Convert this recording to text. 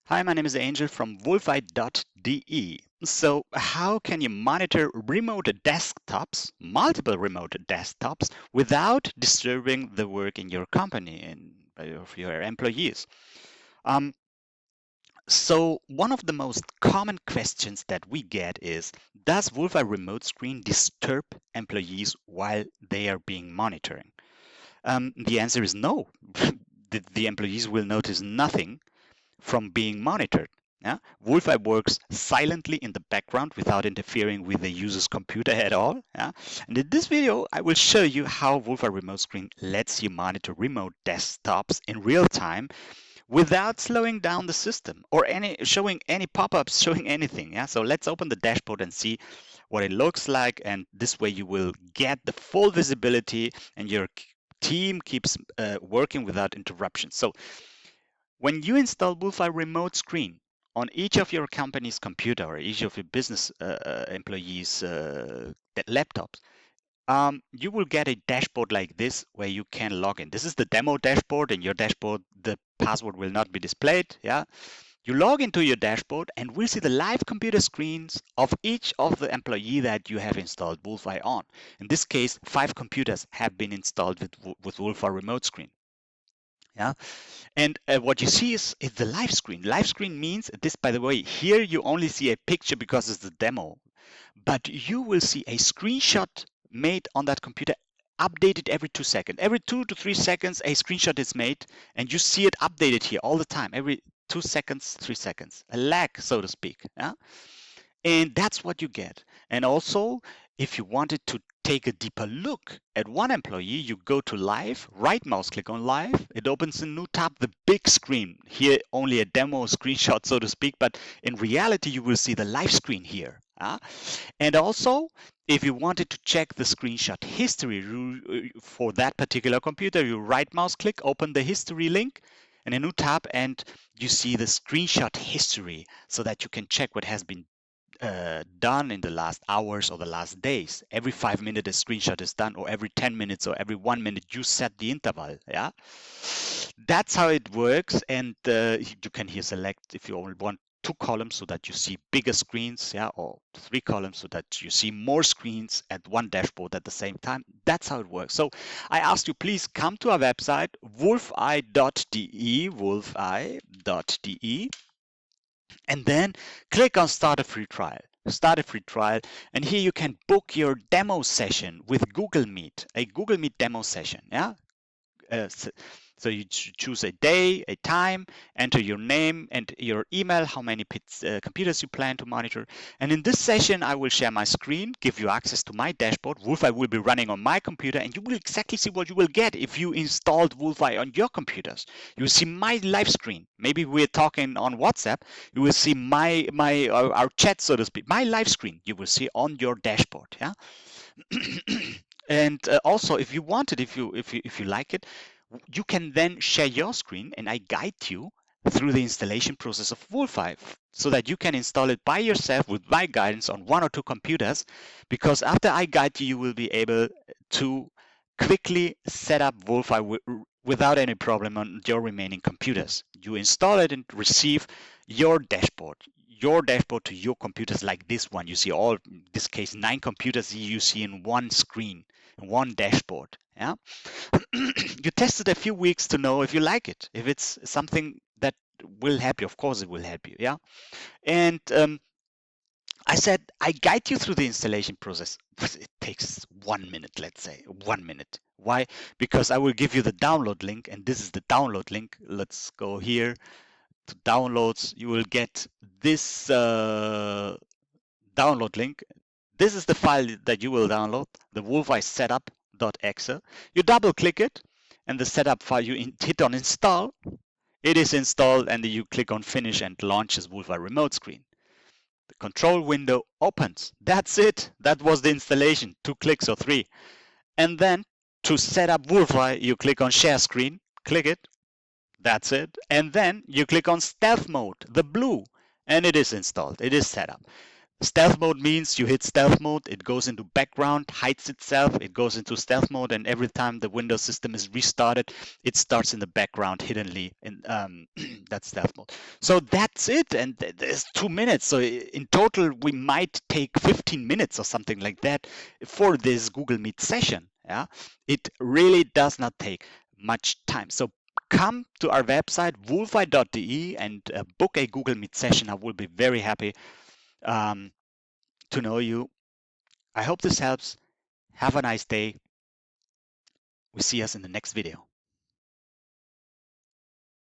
Hi, my name is Angel from Wolfeye.de. So how can you monitor remote desktops, multiple remote desktops, without disturbing the work in your company and of your employees? Um, so one of the most common questions that we get is, does Wolfeye Remote Screen disturb employees while they are being monitoring? The answer is no. The employees will notice nothing from being monitored. Yeah? Wolfeye works silently in the background without interfering with the user's computer at all. Yeah? And in this video, I will show you how Wolfeye Remote Screen lets you monitor remote desktops in real time without slowing down the system or showing any pop-ups, showing anything. Yeah? So let's open the dashboard and see what it looks like. And this way you will get the full visibility and your team keeps working without interruption. So when you install Wolfeye Remote Screen on each of your company's computer or each of your business employees' laptops, you will get a dashboard like this where you can log in. This is the demo dashboard. In your dashboard, the password will not be displayed. Yeah, you log into your dashboard and we'll see the live computer screens of each of the employee that you have installed Wolfeye on. In this case, 5 computers have been installed with Wolfeye Remote Screen. Yeah, and what you see is the live screen. Live screen means this, by the way, here you only see a picture because it's the demo, but you will see a screenshot made on that computer updated every 2 seconds. Every 2 to 3 seconds, a screenshot is made, and you see it updated here all the time, every 2 seconds, 3 seconds, a lag, so to speak. Yeah? And that's what you get. And also, if you wanted to take a deeper look at one employee, you go to live, right mouse click on live. It opens a new tab, the big screen. Here, only a demo screenshot, so to speak, but in reality, you will see the live screen here. And also, if you wanted to check the screenshot history for that particular computer, you right mouse click, open the history link in a new tab, and you see the screenshot history so that you can check what has been done in the last hours or the last days. Every 5 minutes a screenshot is done, or every 10 minutes or every 1 minute you set the interval. Yeah, that's how it works. And you can here select if you only want 2 columns so that you see bigger screens, yeah, or 3 columns so that you see more screens at one dashboard at the same time. That's how it works. So I asked you, please come to our website, wolfeye.de, wolfeye.de, and then click on start a free trial. Start a free trial, and here you can book your demo session with Google Meet, a Google Meet demo session. Yeah, so you choose a day, a time, enter your name and your email, how many computers you plan to monitor. And in this session, I will share my screen, give you access to my dashboard. Wolfeye will be running on my computer, and you will exactly see what you will get if you installed Wolfeye on your computers. You will see my live screen. Maybe we're talking on WhatsApp. You will see our chat, so to speak, my live screen. You will see on your dashboard. Yeah. And also, if you want it, if you like it, you can then share your screen, and I guide you through the installation process of Wolfeye so that you can install it by yourself with my guidance on 1 or 2 computers. Because after I guide you, you will be able to quickly set up Wolfeye without any problem on your remaining computers. You install it and receive your dashboard to your computers, like this one. You see all, in this case, 9 computers you see in one screen, in one dashboard. Yeah. You test it a few weeks to know if you like it, if it's something that will help you. Of course, it will help you. Yeah. And I said I guide you through the installation process. It takes 1 minute, let's say 1 minute. Why? Because I will give you the download link, and this is the download link. Let's go here to downloads. You will get this download link. This is the file that you will download, the Wolfeye setup.exe. You double click it, and the setup file, you hit on install. It is installed, and you click on finish, and launches Wolfeye Remote Screen. The control window opens. That's it. That was the installation. 2 clicks or 3. And then to set up Wolfeye, you click on share screen, click it. That's it. And then you click on stealth mode, the blue, and it is installed. It is set up. Stealth mode means you hit stealth mode, it goes into background, hides itself, it goes into stealth mode, and every time the Windows system is restarted, it starts in the background hiddenly in that stealth mode. So that's it, and there's 2 minutes. So in total, we might take 15 minutes or something like that for this Google Meet session. Yeah, it really does not take much time. So come to our website wolfeye.de and book a Google Meet session. I will be very happy um, to know you. I hope this helps. Have a nice day. We see us in the next video.